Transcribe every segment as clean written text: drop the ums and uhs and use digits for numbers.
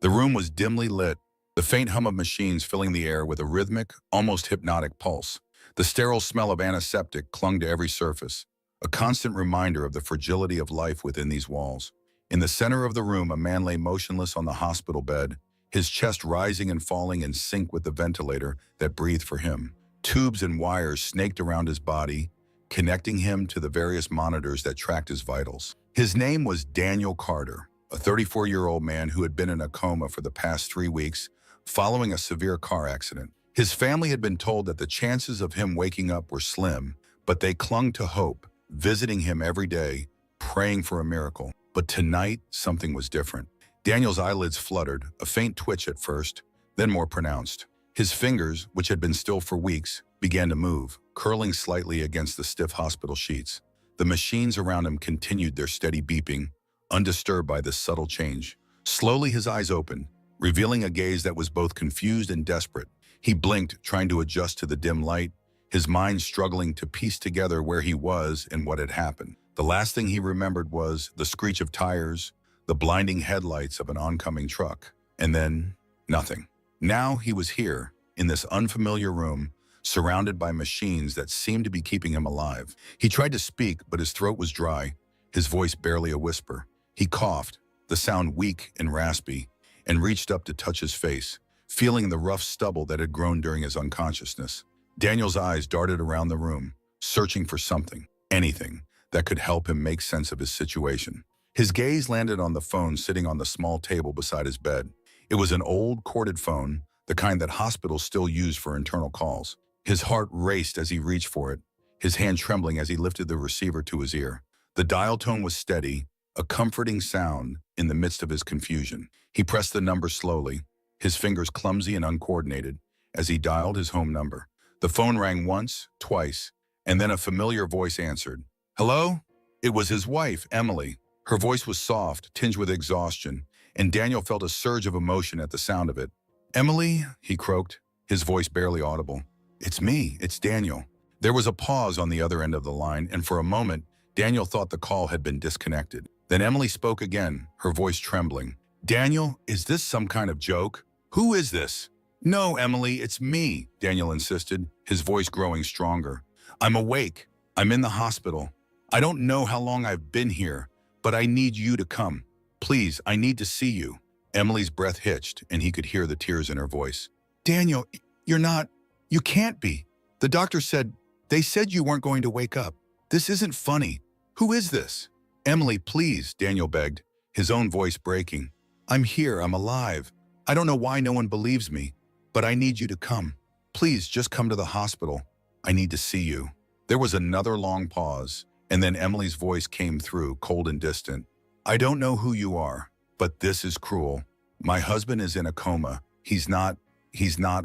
The room was dimly lit, the faint hum of machines filling the air with a rhythmic, almost hypnotic pulse. The sterile smell of antiseptic clung to every surface, a constant reminder of the fragility of life within these walls. In the center of the room, a man lay motionless on the hospital bed, his chest rising and falling in sync with the ventilator that breathed for him. Tubes and wires snaked around his body, connecting him to the various monitors that tracked his vitals. His name was Daniel Carter, a 34-year-old man who had been in a coma for the past 3 weeks following a severe car accident. His family had been told that the chances of him waking up were slim, but they clung to hope, visiting him every day, praying for a miracle. But tonight, something was different. Daniel's eyelids fluttered, a faint twitch at first, then more pronounced. His fingers, which had been still for weeks, began to move, curling slightly against the stiff hospital sheets. The machines around him continued their steady beeping, undisturbed by this subtle change. Slowly his eyes opened, revealing a gaze that was both confused and desperate. He blinked, trying to adjust to the dim light, his mind struggling to piece together where he was and what had happened. The last thing he remembered was the screech of tires, the blinding headlights of an oncoming truck, and then nothing. Now he was here, in this unfamiliar room, surrounded by machines that seemed to be keeping him alive. He tried to speak, but his throat was dry, his voice barely a whisper. He coughed, the sound weak and raspy, and reached up to touch his face, feeling the rough stubble that had grown during his unconsciousness. Daniel's eyes darted around the room, searching for something, anything, that could help him make sense of his situation. His gaze landed on the phone sitting on the small table beside his bed. It was an old, corded phone, the kind that hospitals still use for internal calls. His heart raced as he reached for it, his hand trembling as he lifted the receiver to his ear. The dial tone was steady, a comforting sound in the midst of his confusion. He pressed the number slowly, his fingers clumsy and uncoordinated, as he dialed his home number. The phone rang once, twice, and then a familiar voice answered. Hello? It was his wife, Emily. Her voice was soft, tinged with exhaustion, and Daniel felt a surge of emotion at the sound of it. Emily, he croaked, his voice barely audible. It's me, it's Daniel. There was a pause on the other end of the line, and for a moment, Daniel thought the call had been disconnected. Then Emily spoke again, her voice trembling. Daniel, is this some kind of joke? Who is this? No, Emily, it's me, Daniel insisted, his voice growing stronger. I'm awake. I'm in the hospital. I don't know how long I've been here, but I need you to come. Please, I need to see you. Emily's breath hitched, and he could hear the tears in her voice. Daniel, you can't be. The doctor said, they said you weren't going to wake up. This isn't funny. Who is this? Emily, please, Daniel begged, his own voice breaking. I'm here, I'm alive. I don't know why no one believes me, but I need you to come. Please, just come to the hospital. I need to see you. There was another long pause, and then Emily's voice came through, cold and distant. I don't know who you are, but this is cruel. My husband is in a coma. He's not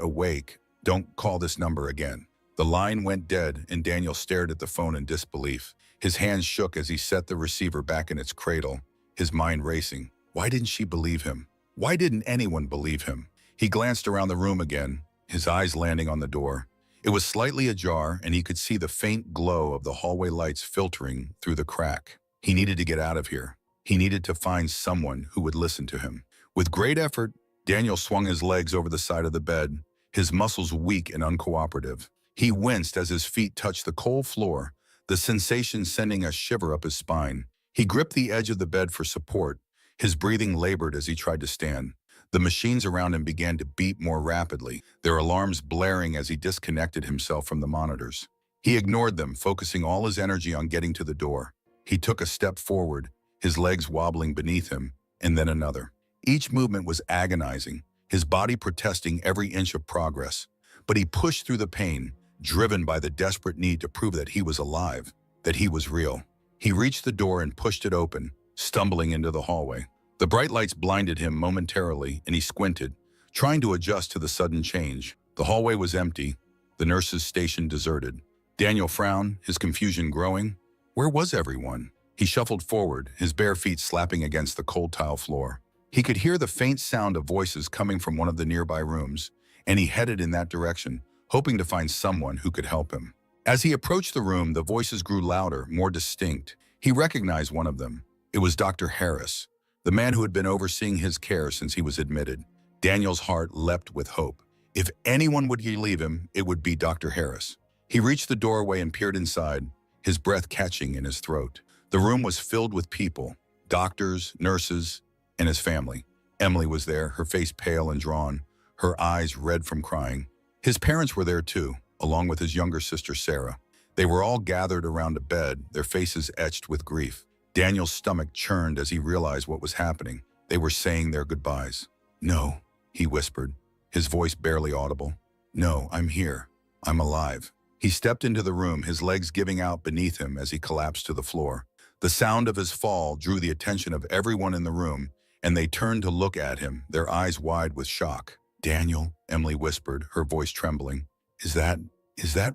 awake. Don't call this number again. The line went dead, and Daniel stared at the phone in disbelief. His hands shook as he set the receiver back in its cradle, his mind racing. Why didn't she believe him? Why didn't anyone believe him? He glanced around the room again, his eyes landing on the door. It was slightly ajar, and he could see the faint glow of the hallway lights filtering through the crack. He needed to get out of here. He needed to find someone who would listen to him. With great effort, Daniel swung his legs over the side of the bed, his muscles weak and uncooperative. He winced as his feet touched the cold floor, the sensation sending a shiver up his spine. He gripped the edge of the bed for support, his breathing labored as he tried to stand. The machines around him began to beep more rapidly, their alarms blaring as he disconnected himself from the monitors. He ignored them, focusing all his energy on getting to the door. He took a step forward, his legs wobbling beneath him, and then another. Each movement was agonizing, his body protesting every inch of progress. But he pushed through the pain, driven by the desperate need to prove that he was alive, that he was real. He reached the door and pushed it open, stumbling into the hallway. The bright lights blinded him momentarily, and he squinted, trying to adjust to the sudden change. The hallway was empty, the nurse's station deserted. Daniel frowned, his confusion growing. Where was everyone? He shuffled forward, his bare feet slapping against the cold tile floor. He could hear the faint sound of voices coming from one of the nearby rooms, and he headed in that direction, hoping to find someone who could help him. As he approached the room, the voices grew louder, more distinct. He recognized one of them. It was Dr. Harris, the man who had been overseeing his care since he was admitted. Daniel's heart leapt with hope. If anyone would leave him, it would be Dr. Harris. He reached the doorway and peered inside, his breath catching in his throat. The room was filled with people, doctors, nurses, and his family. Emily was there, her face pale and drawn, her eyes red from crying. His parents were there too, along with his younger sister Sarah. They were all gathered around a bed, their faces etched with grief. Daniel's stomach churned as he realized what was happening. They were saying their goodbyes. "No," he whispered, his voice barely audible. "No, I'm here. I'm alive." He stepped into the room, his legs giving out beneath him as he collapsed to the floor. The sound of his fall drew the attention of everyone in the room, and they turned to look at him, their eyes wide with shock. "Daniel," Emily whispered, her voice trembling. Is that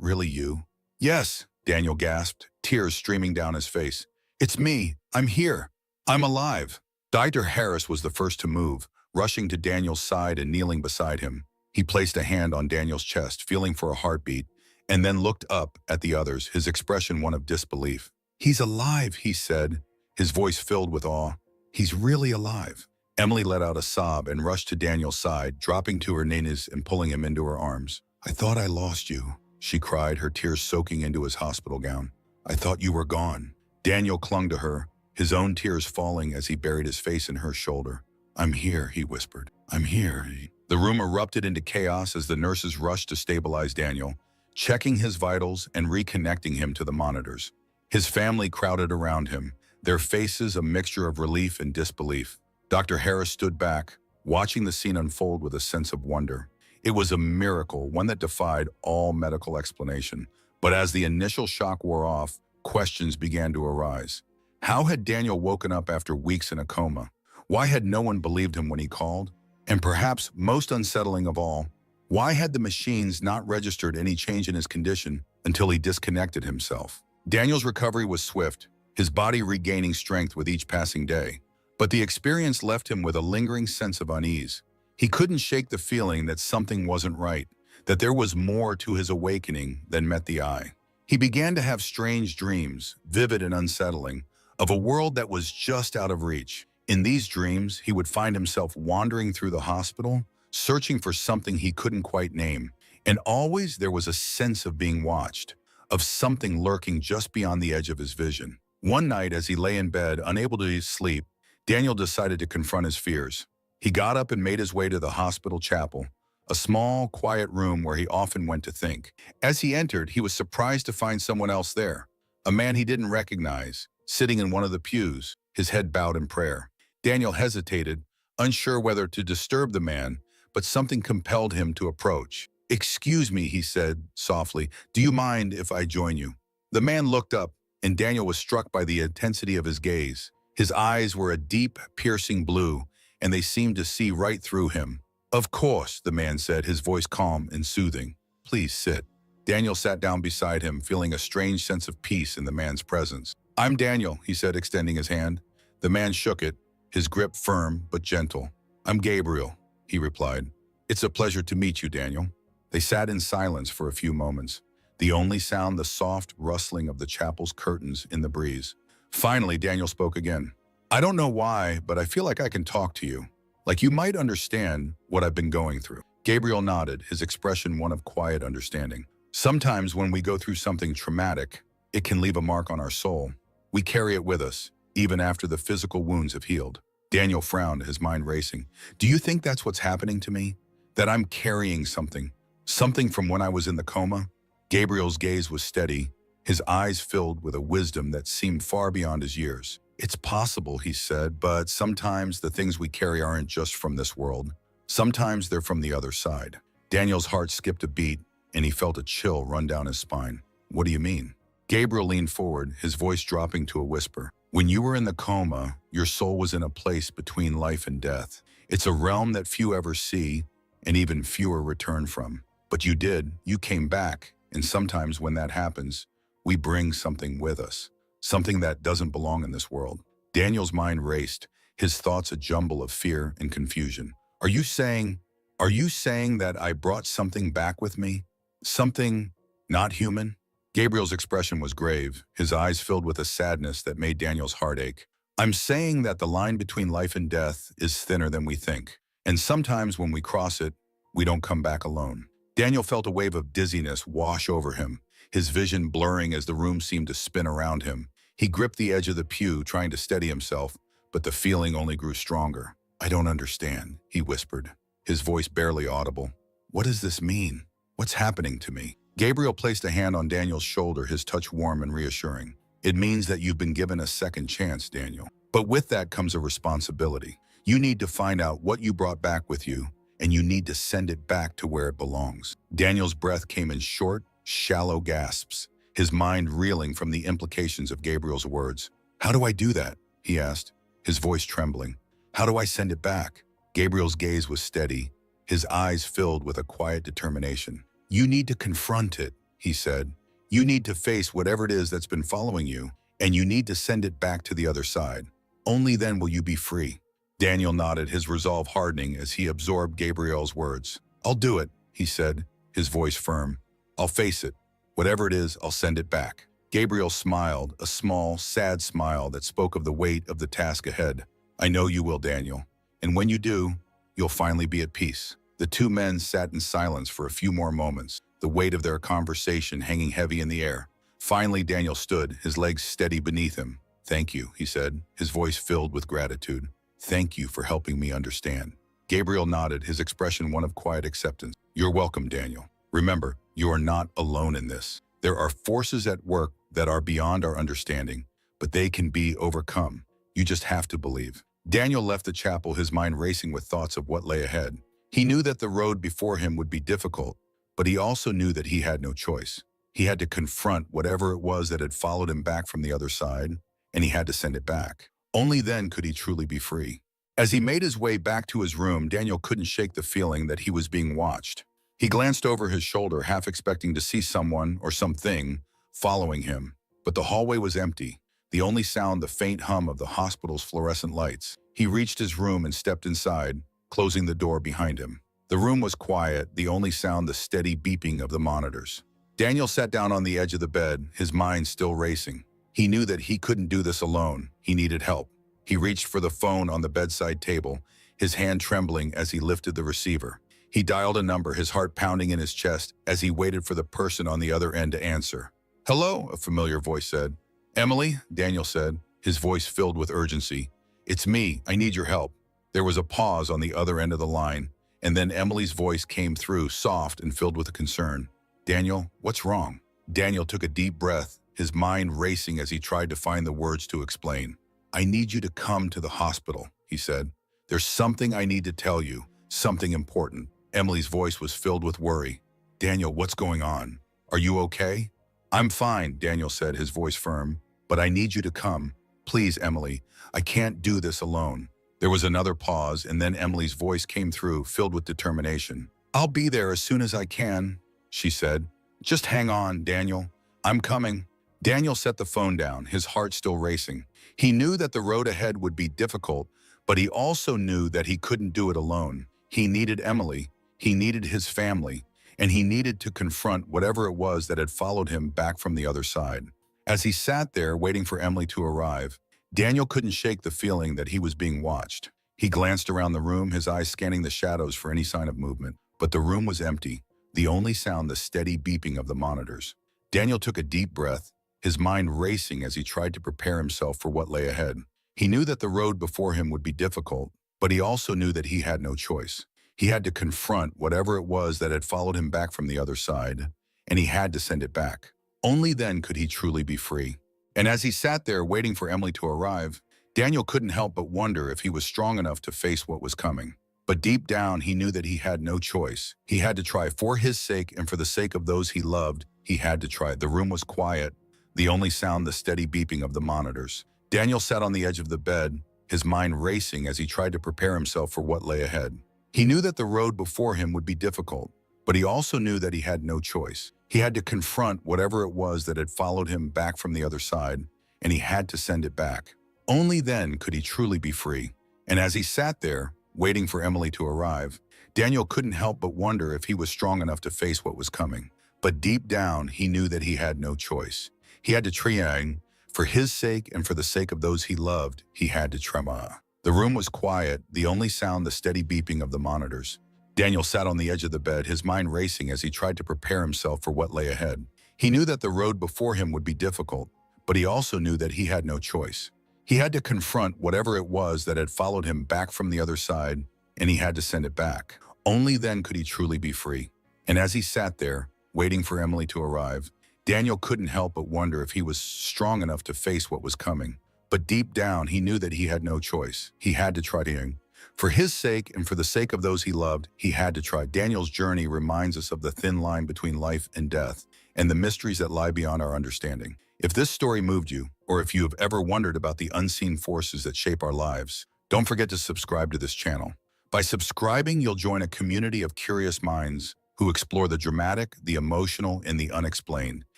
really you?" "Yes," Daniel gasped, tears streaming down his face. "It's me. I'm here. I'm alive." Dr. Harris was the first to move, rushing to Daniel's side and kneeling beside him. He placed a hand on Daniel's chest, feeling for a heartbeat, and then looked up at the others, his expression one of disbelief. "He's alive," he said, his voice filled with awe. "He's really alive." Emily let out a sob and rushed to Daniel's side, dropping to her knees and pulling him into her arms. "I thought I lost you," she cried, her tears soaking into his hospital gown. "I thought you were gone." Daniel clung to her, his own tears falling as he buried his face in her shoulder. "I'm here," he whispered. "I'm here." The room erupted into chaos as the nurses rushed to stabilize Daniel, checking his vitals and reconnecting him to the monitors. His family crowded around him, their faces a mixture of relief and disbelief. Dr. Harris stood back, watching the scene unfold with a sense of wonder. It was a miracle, one that defied all medical explanation. But as the initial shock wore off, questions began to arise. How had Daniel woken up after weeks in a coma? Why had no one believed him when he called? And perhaps most unsettling of all, why had the machines not registered any change in his condition until he disconnected himself? Daniel's recovery was swift, his body regaining strength with each passing day. But the experience left him with a lingering sense of unease. He couldn't shake the feeling that something wasn't right, that there was more to his awakening than met the eye. He began to have strange dreams, vivid and unsettling, of a world that was just out of reach. In these dreams, he would find himself wandering through the hospital, searching for something he couldn't quite name. And always there was a sense of being watched, of something lurking just beyond the edge of his vision. One night, as he lay in bed, unable to sleep, Daniel decided to confront his fears. He got up and made his way to the hospital chapel, a small, quiet room where he often went to think. As he entered, he was surprised to find someone else there, a man he didn't recognize, sitting in one of the pews, his head bowed in prayer. Daniel hesitated, unsure whether to disturb the man, but something compelled him to approach. "Excuse me," he said softly, "do you mind if I join you?" The man looked up, and Daniel was struck by the intensity of his gaze. His eyes were a deep, piercing blue, and they seemed to see right through him. "Of course," the man said, his voice calm and soothing. "Please sit." Daniel sat down beside him, feeling a strange sense of peace in the man's presence. "I'm Daniel," he said, extending his hand. The man shook it, his grip firm but gentle. "I'm Gabriel," he replied. "It's a pleasure to meet you, Daniel." They sat in silence for a few moments, the only sound the soft rustling of the chapel's curtains in the breeze. Finally, Daniel spoke again. "I don't know why, but I feel like I can talk to you. Like you might understand what I've been going through." Gabriel nodded, his expression one of quiet understanding. "Sometimes when we go through something traumatic, it can leave a mark on our soul. We carry it with us, even after the physical wounds have healed." Daniel frowned, his mind racing. "Do you think that's what's happening to me? That I'm carrying something? Something from when I was in the coma?" Gabriel's gaze was steady, his eyes filled with a wisdom that seemed far beyond his years. "It's possible," he said, "but sometimes the things we carry aren't just from this world. Sometimes they're from the other side." Daniel's heart skipped a beat, and he felt a chill run down his spine. "What do you mean?" Gabriel leaned forward, his voice dropping to a whisper. "When you were in the coma, your soul was in a place between life and death. It's a realm that few ever see, and even fewer return from. But you did. You came back, and sometimes when that happens, we bring something with us. Something that doesn't belong in this world." Daniel's mind raced, his thoughts a jumble of fear and confusion. Are you saying that I brought something back with me? Something not human?" Gabriel's expression was grave, his eyes filled with a sadness that made Daniel's heart ache. I'm saying that the line between life and death is thinner than we think. And sometimes when we cross it, we don't come back alone. Daniel felt a wave of dizziness wash over him, his vision blurring as the room seemed to spin around him. He gripped the edge of the pew, trying to steady himself, but the feeling only grew stronger. I don't understand, he whispered, his voice barely audible. What does this mean? What's happening to me? Gabriel placed a hand on Daniel's shoulder, his touch warm and reassuring. It means that you've been given a second chance, Daniel. But with that comes a responsibility. You need to find out what you brought back with you, and you need to send it back to where it belongs. Daniel's breath came in short, shallow gasps, his mind reeling from the implications of Gabriel's words. How do I do that? He asked, his voice trembling. How do I send it back? Gabriel's gaze was steady, his eyes filled with a quiet determination. You need to confront it, he said. You need to face whatever it is that's been following you, and you need to send it back to the other side. Only then will you be free. Daniel nodded, his resolve hardening as he absorbed Gabriel's words. I'll do it, he said, his voice firm. I'll face it. Whatever it is, I'll send it back. Gabriel smiled, a small, sad smile that spoke of the weight of the task ahead. I know you will, Daniel. And when you do, you'll finally be at peace. The two men sat in silence for a few more moments, the weight of their conversation hanging heavy in the air. Finally, Daniel stood, his legs steady beneath him. Thank you, he said, his voice filled with gratitude. Thank you for helping me understand. Gabriel nodded, his expression one of quiet acceptance. You're welcome, Daniel. Remember, you are not alone in this. There are forces at work that are beyond our understanding, but they can be overcome. You just have to believe. Daniel left the chapel, his mind racing with thoughts of what lay ahead. He knew that the road before him would be difficult, but he also knew that he had no choice. He had to confront whatever it was that had followed him back from the other side, and he had to send it back. Only then could he truly be free. As he made his way back to his room, Daniel couldn't shake the feeling that he was being watched. He glanced over his shoulder, half expecting to see someone or something following him, but the hallway was empty, the only sound the faint hum of the hospital's fluorescent lights. He reached his room and stepped inside, closing the door behind him. The room was quiet, the only sound the steady beeping of the monitors. Daniel sat down on the edge of the bed, his mind still racing. He knew that he couldn't do this alone. He needed help. He reached for the phone on the bedside table, his hand trembling as he lifted the receiver. He dialed a number, his heart pounding in his chest as he waited for the person on the other end to answer. Hello, a familiar voice said. Emily, Daniel said, his voice filled with urgency. It's me. I need your help. There was a pause on the other end of the line, and then Emily's voice came through, soft and filled with concern. Daniel, what's wrong? Daniel took a deep breath, his mind racing as he tried to find the words to explain. I need you to come to the hospital, he said. There's something I need to tell you, something important. Emily's voice was filled with worry. Daniel, what's going on? Are you okay? I'm fine, Daniel said, his voice firm. But I need you to come. Please, Emily, I can't do this alone. There was another pause, and then Emily's voice came through, filled with determination. I'll be there as soon as I can, she said. Just hang on, Daniel. I'm coming. Daniel set the phone down, his heart still racing. He knew that the road ahead would be difficult, but he also knew that he couldn't do it alone. He needed Emily, he needed his family, and he needed to confront whatever it was that had followed him back from the other side. As he sat there waiting for Emily to arrive, Daniel couldn't shake the feeling that he was being watched. He glanced around the room, his eyes scanning the shadows for any sign of movement. But the room was empty, the only sound the steady beeping of the monitors. Daniel took a deep breath, his mind racing as he tried to prepare himself for what lay ahead. He knew that the road before him would be difficult, but he also knew that he had no choice. He had to confront whatever it was that had followed him back from the other side, and he had to send it back. Only then could he truly be free. And as he sat there waiting for Emily to arrive, Daniel couldn't help but wonder if he was strong enough to face what was coming. But deep down, he knew that he had no choice. He had to try for his sake and for the sake of those he loved. He had to try. The room was quiet, the only sound the steady beeping of the monitors. Daniel sat on the edge of the bed, his mind racing as he tried to prepare himself for what lay ahead. He knew that the road before him would be difficult, but he also knew that he had no choice. He had to confront whatever it was that had followed him back from the other side, and he had to send it back. Only then could he truly be free. And as he sat there, waiting for Emily to arrive, Daniel couldn't help but wonder if he was strong enough to face what was coming. But deep down, he knew that he had no choice. He had to try. For his sake and for the sake of those he loved, he had to tremor. The room was quiet, the only sound the steady beeping of the monitors. Daniel sat on the edge of the bed, his mind racing as he tried to prepare himself for what lay ahead. He knew that the road before him would be difficult, but he also knew that he had no choice. He had to confront whatever it was that had followed him back from the other side, and he had to send it back. Only then could he truly be free. And as he sat there, waiting for Emily to arrive, Daniel couldn't help but wonder if he was strong enough to face what was coming. But deep down, he knew that he had no choice. He had to try to. For his sake and for the sake of those he loved, he had to try. Daniel's journey reminds us of the thin line between life and death and the mysteries that lie beyond our understanding. If this story moved you, or if you have ever wondered about the unseen forces that shape our lives, don't forget to subscribe to this channel. By subscribing, you'll join a community of curious minds who explore the dramatic, the emotional, and the unexplained.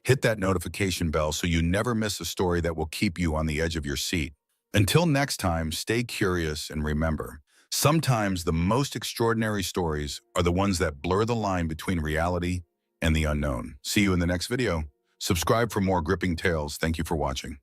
Hit that notification bell so you never miss a story that will keep you on the edge of your seat. Until next time, stay curious and remember, sometimes the most extraordinary stories are the ones that blur the line between reality and the unknown. See you in the next video. Subscribe for more gripping tales. Thank you for watching.